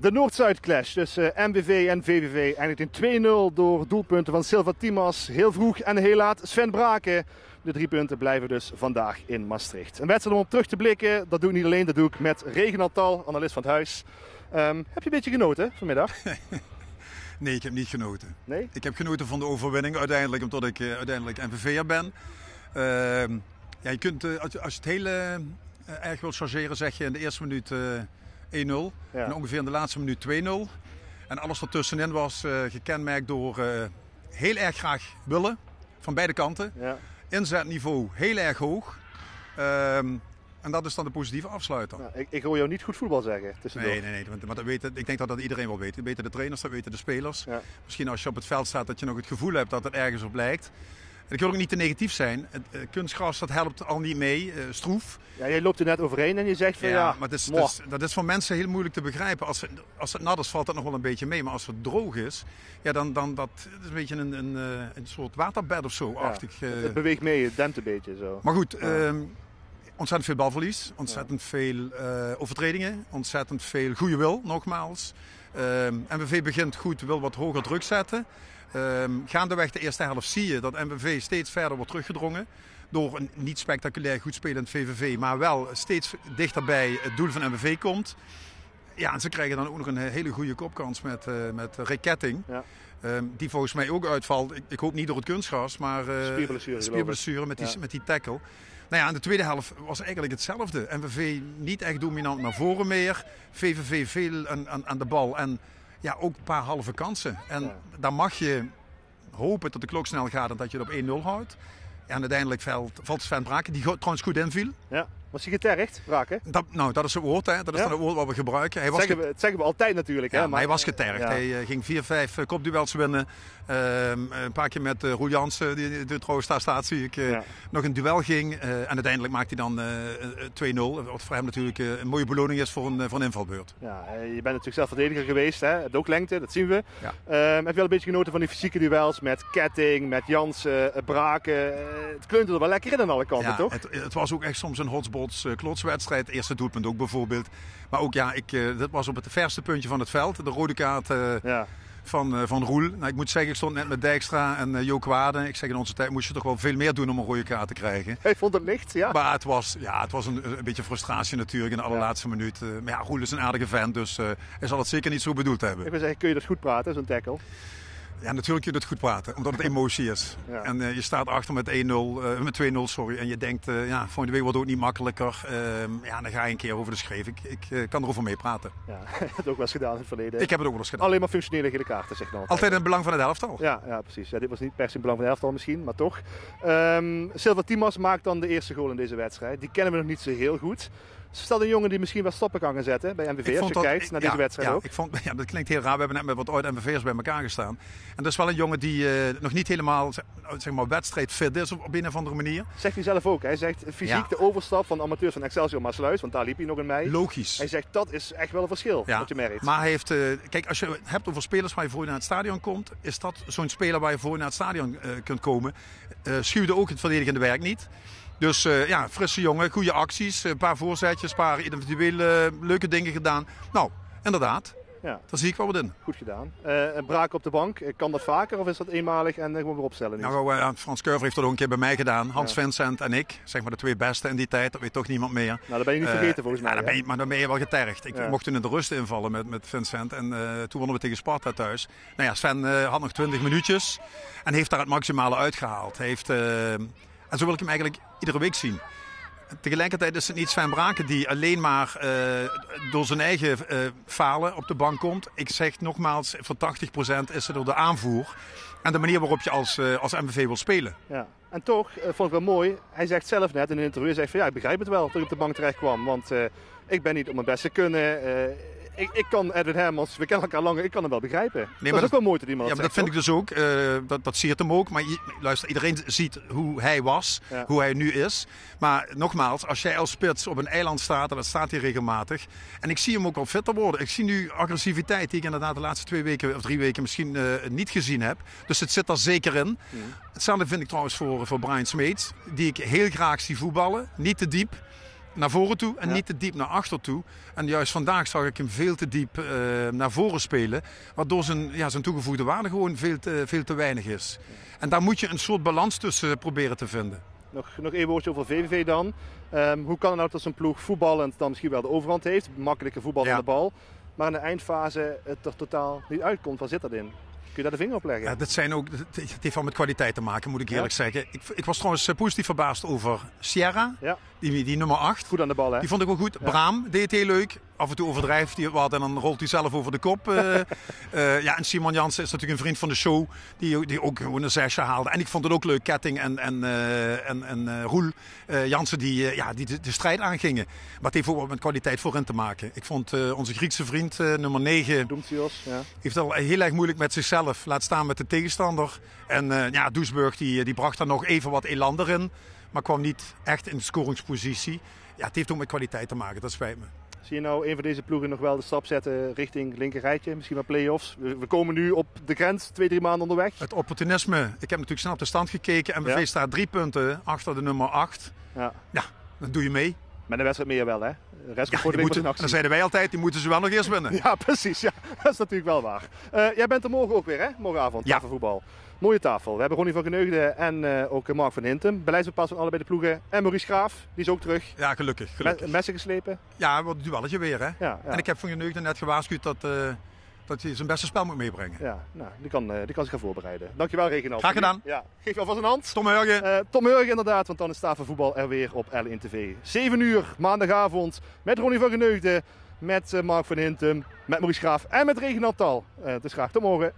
De Noord-Zuid-clash tussen MVV en VVV eindigt in 2-0 door doelpunten van Silva Timas. Heel vroeg en heel laat Sven Braken. De 3 punten blijven dus vandaag in Maastricht. Een wedstrijd om op terug te blikken. Dat doe ik niet alleen, dat doe ik met Reginald Tal, analist van het huis. Heb je een beetje genoten vanmiddag? Nee, ik heb niet genoten. Nee? Ik heb genoten van de overwinning uiteindelijk, omdat ik uiteindelijk MVV'er ben. Ja, je kunt, als je het hele erg wilt chargeren, zeg je in de eerste minuut 1-0. Ja. En ongeveer in de laatste minuut 2-0. En alles ertussenin was gekenmerkt door heel erg graag willen, van beide kanten. Ja. Inzetniveau heel erg hoog. En dat is dan de positieve afsluiter. Ja, ik hoor jou niet goed voetbal zeggen tussendoor. Nee. Maar dat ik denk dat iedereen wel weet. Dat weten de trainers, dat weten de spelers. Ja. Misschien als je op het veld staat dat je nog het gevoel hebt dat het ergens op lijkt. En ik wil ook niet te negatief zijn. Het kunstgras dat helpt al niet mee. Stroef. Ja, jij loopt er net overheen en je zegt van ja. Maar dat is voor mensen heel moeilijk te begrijpen. Als het nat is, valt dat nog wel een beetje mee. Maar als het droog is, ja, dan dat is een beetje een soort waterbed of zo. Ja, het beweegt mee, het dempt een beetje zo. Maar goed. Ja. Ontzettend veel balverlies, ontzettend veel overtredingen, ontzettend veel goede wil, nogmaals. MVV begint goed, wil wat hoger druk zetten. Gaandeweg de eerste helft zie je dat MVV steeds verder wordt teruggedrongen. Door een niet spectaculair goed spelend VVV, maar wel steeds dichterbij het doel van MVV komt. Ja, en ze krijgen dan ook nog een hele goede kopkans met Rick Ketting. Ja. Die volgens mij ook uitvalt. Ik hoop niet door het kunstgras, maar spierblessure met die tackle. Nou ja, in de tweede helft was eigenlijk hetzelfde. MVV niet echt dominant naar voren meer. VVV veel aan de bal en ja, ook een paar halve kansen. En dan mag je hopen dat de klok snel gaat en dat je het op 1-0 houdt. Ja, en uiteindelijk valt Sven Braken, die trouwens goed inviel. Ja. Was hij getergd, Braken? Dat is het woord, hè. Dat is dan het woord wat we gebruiken. Dat zeggen we altijd natuurlijk. Ja, hè? Maar hij was getergd. Ja. Hij ging 4-5 kopduels winnen. Een paar keer met Roel Jansen, die trouwens daar staat, zie ik, nog een duel ging. En uiteindelijk maakt hij dan 2-0. Wat voor hem natuurlijk een mooie beloning is voor een invalbeurt. Ja, je bent natuurlijk zelf verdediger geweest. Hè? Hebt ook lengte, dat zien we. Ja. Heb je wel een beetje genoten van die fysieke duels met Ketting, met Jansen, Braken. Het kleunde er wel lekker in aan alle kanten, toch? Het was ook echt soms een hotspots klotswedstrijd. Eerste doelpunt ook bijvoorbeeld. Maar ook dat was op het verste puntje van het veld. De rode kaart van Roel. Nou, ik moet zeggen, ik stond net met Dijkstra en Jook Waarden. Ik zeg, in onze tijd moest je toch wel veel meer doen om een rode kaart te krijgen. Hij vond het licht, ja. Maar het was een beetje frustratie natuurlijk in de allerlaatste minuut. Maar ja, Roel is een aardige vent, dus hij zal het zeker niet zo bedoeld hebben. Ik wil zeggen, kun je dat goed praten, zo'n tackle? Ja, natuurlijk kun je het goed praten, omdat het emotie is. Ja. En je staat achter met 2-0, en je denkt, volgende week wordt het ook niet makkelijker. Dan ga je een keer over de schreef. Ik kan erover mee praten. Ja, heb je het ook wel eens gedaan in het verleden? Ik heb het ook wel eens gedaan. Alleen maar functionele gele kaarten, zeg dan. Altijd in het belang van het elftal. Ja, precies. Ja, dit was niet per se in het belang van het elftal misschien, maar toch. Silva Timas maakt dan de eerste goal in deze wedstrijd. Die kennen we nog niet zo heel goed. Stel een jongen die misschien wel stappen kan gaan zetten bij MVV als je kijkt naar deze wedstrijd ook. Dat klinkt heel raar. We hebben net met wat oud-MVV'ers bij elkaar gestaan. En dat is wel een jongen die nog niet helemaal wedstrijdfit is op een of andere manier. Zegt hij zelf ook. Hij zegt fysiek de overstap van de amateurs van Excelsior Maasluis, want daar liep hij nog in mei. Logisch. Hij zegt dat is echt wel een verschil wat je merkt. Maar hij heeft, kijk, als je het hebt over spelers waar je voor naar het stadion komt, is dat zo'n speler waar je voor naar het stadion kunt komen. Schuwde ook het verdedigende werk niet. Dus frisse jongen, goede acties, een paar voorzetjes, een paar individuele leuke dingen gedaan. Nou, inderdaad, daar zie ik wel wat in. Goed gedaan. Braken op de bank, kan dat vaker of is dat eenmalig en gewoon weer opstellen? Frans Curver heeft dat ook een keer bij mij gedaan. Hans Vincent en ik, zeg maar de twee beste in die tijd, dat weet toch niemand meer. Nou, dat ben je niet vergeten volgens mij. Maar dan ben je wel getergd. Ik mocht toen in de rust invallen met Vincent en toen wonnen we tegen Sparta thuis. Nou ja, Sven had nog 20 minuutjes en heeft daar het maximale uitgehaald. En zo wil ik hem eigenlijk iedere week zien. Tegelijkertijd is het niet Sven Braken die alleen maar door zijn eigen falen op de bank komt. Ik zeg nogmaals, voor 80% is het door de aanvoer en de manier waarop je als MVV wil spelen. Ja. En toch vond ik wel mooi, hij zegt zelf net in een interview, ik begrijp het wel dat ik op de bank terecht kwam. Want ik ben niet op mijn best te kunnen. Ik kan Edwin Hermans, we kennen elkaar langer, ik kan hem wel begrijpen. Dat is ook wel mooi dat iemand dat vind ik dus ook. Dat siert hem ook. Maar luister, iedereen ziet hoe hij was, hoe hij nu is. Maar nogmaals, als jij als spits op een eiland staat, en dat staat hij regelmatig. En ik zie hem ook wel fitter worden. Ik zie nu agressiviteit die ik inderdaad de laatste 2 weken of 3 weken misschien niet gezien heb. Dus het zit er zeker in. Hetzelfde vind ik trouwens voor Brian Smeets, die ik heel graag zie voetballen. Niet te diep. naar voren toe en niet te diep naar achter toe. En juist vandaag zag ik hem veel te diep naar voren spelen. Waardoor zijn toegevoegde waarde gewoon veel te weinig is. En daar moet je een soort balans tussen proberen te vinden. Nog één woordje over VVV dan. Hoe kan het nou dat zo'n ploeg voetballend dan misschien wel de overhand heeft? Makkelijke voetbal aan de bal. Maar in de eindfase het er totaal niet uitkomt. Waar zit dat in? Kun je daar de vinger op leggen? Ja, het heeft wel met kwaliteit te maken, moet ik eerlijk zeggen. Ik was trouwens positief verbaasd over Sierra, die nummer 8. Goed aan de bal, hè? Die vond ik wel goed. Ja. Braam deed heel leuk. Af en toe overdrijft hij wat en dan rolt hij zelf over de kop. En Simon Jansen is natuurlijk een vriend van de show, die ook gewoon een 6 haalde. En ik vond het ook leuk, Ketting en Roel Jansen die de strijd aangingen. Maar het heeft ook wat met kwaliteit voorin te maken. Ik vond onze Griekse vriend, nummer 9, Doemtios, heeft al heel erg moeilijk met zichzelf. Laat staan met de tegenstander. En Doesburg die bracht daar nog even wat elan erin. Maar kwam niet echt in de scoringspositie. Ja, het heeft ook met kwaliteit te maken, dat spijt me. Zie je nou een van deze ploegen nog wel de stap zetten richting linkerrijtje? Misschien wel play-offs? We komen nu op de grens, 2-3 maanden onderweg. Het opportunisme. Ik heb natuurlijk snel op de stand gekeken. MVV staat 3 punten achter de nummer 8. Ja, dan doe je mee. Met een wedstrijd meer wel, hè? De rest komt voor de week in actie. Dan zeiden wij altijd, die moeten ze wel nog eerst winnen. Ja, precies. Ja. Dat is natuurlijk wel waar. Jij bent er morgen ook weer, hè? Morgenavond, tafelvoetbal. Mooie tafel. We hebben Ronnie van Geneugden en ook Mark van Hintem. Beleidsbepaald van allebei de ploegen. En Maurice Graaf, die is ook terug. Ja, gelukkig. Messen geslepen. Ja, wat duelletje weer, hè? Ja. En ik heb van Geneugden net gewaarschuwd dat hij zijn beste spel moet meebrengen. Ja, nou, die kan zich gaan voorbereiden. Dankjewel, Reginald. Graag gedaan. Ja, geef je alvast een hand. Tom Hurgen. Tom Hurgen inderdaad, want dan is tafelvoetbal er weer op L1 TV. 7 uur, maandagavond, met Ronnie van Geneugden, met Mark van Hintem, met Maurice Graaf en met Reginald Tal. Dus graag tot morgen.